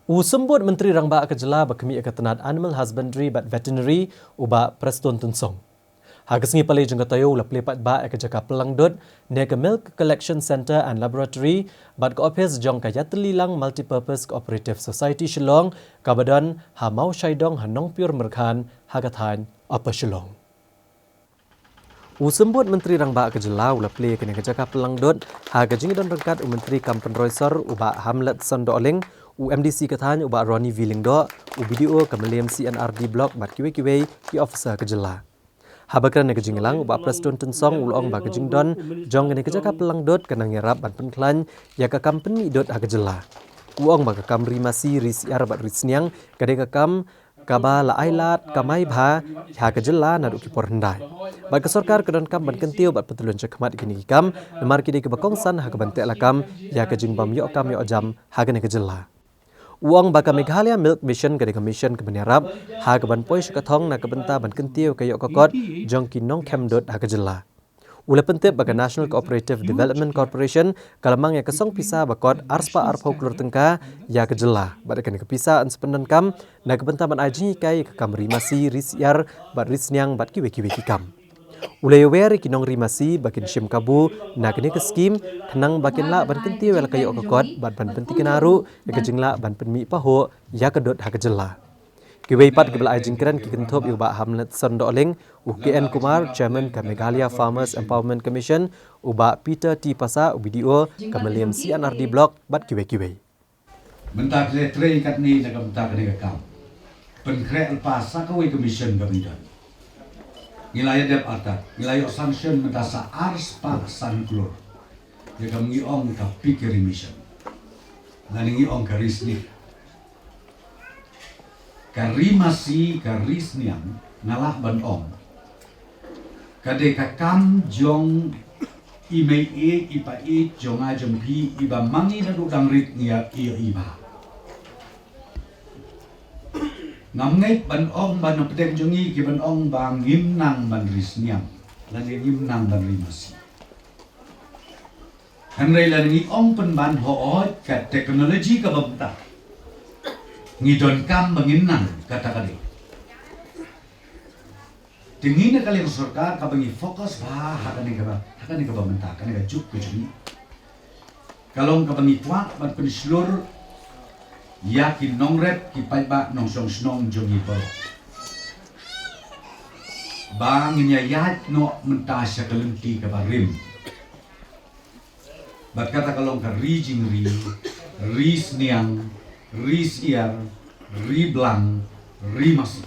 Usembut Menteri Rangba Kejela berkemi ketenat Animal Husbandry but Veterinary uba Preston Tunsong. Hagasngi palai jengka tayo ula pelipat ba jaka pelangdut nega Milk Collection Center and Laboratory but koopes jong kayat lilang Multipurpose Cooperative Society Shillong kabadan hamau syaidong hanong pure merkhan hagathan apa Shillong. Usembut Menteri Rangba Kejela ula play kena jaka pelangdut hagajing don rengkat Menteri Kampen Roysor uba Hamlet Sondoling UMDC katanya ubah Ronnie Villingdo, video kemeliam CNRD blog bat kiwe-kiwe ki officer Kejela. Habakran ne kejinglang ubah Preston Tunsong ulong ba kejingdon jong ne kejaka pelangdot kena ngerap ban penklan ya ka company dot ha Kejela. Uong ba ka kamri masi risiar bat risniang kade ka kam kaba la ailat kamai bha ha Kejela na duk kipor hendai. Bat kesorkar kedon kam ban kentiu bat petulun cekmat kini kam nemar kide ke bakongsan ha kebantek lakam ya kejingbam yo kam yo jam ha ne Kejela. Uang baka Meghalaya Milk Mission kade commission ke Benerap ha ke ban poi sekatong na kebenta ban kentiu kayok kokot jong kinong kemdot ha Kejela. Ula pentip baka National Cooperative Development Corporation kalamang ya kesong pisa bakot arspa arpau klur tengka ya Kejela. Bada kene kepisa an sependan kam na kebenta ban aji kai ke kamri masi risiar bat risniang bat kiwe-kiwe kikam. Ulai weri kinong rimasi bakin shim kabu na kene ke skim kenang bakin la ban kentiu el kayo kokot bat ban penti kenaru ya kejingla ban penmi paho ya kedot ha Kejela. Kiwei pat kebela ajingkran ki kentop yu ba Hamlet Sondoling UKN Kumar Chairman ke Meghalaya Farmers Empowerment Commission uba Peter T Pasa video kemeliam CNRD blog bat kiwe-kiwe. Mentak letre kat ni nak mentak ni kam. Penkrek lepas sakawai commission gabindan. Nilai dep atat, nilai sanction mentasa ars pak san klur. Dia kam ngiong ka pikir mission. Nani ngiong garis ni. Karimasi garis niang ngalah ban ong. Kade kakam jong imei ipa jong ajeng pi iba mangi na dudang rit nia iba. Ngamngai ban ong ban pedem jongi ki ban ong bang ngimnang ban risniang lan ngimnang ban rimasi. Hanrei lan ngi ong pen ban hoot ka teknologi ka babta. Ngi don kam bangimnang kata kali. Tingina kali sarkar ka bangi fokus ba hakani ka babta kan ka juk ke jongi. Kalong ka bangi twak ban penslur yakin nong rep ki pai ba nong song snong jongi po bang nya yat no menta sya kelenti ka barim bat kata kalong ka rijing ri sniang ri siar ri blang ri mas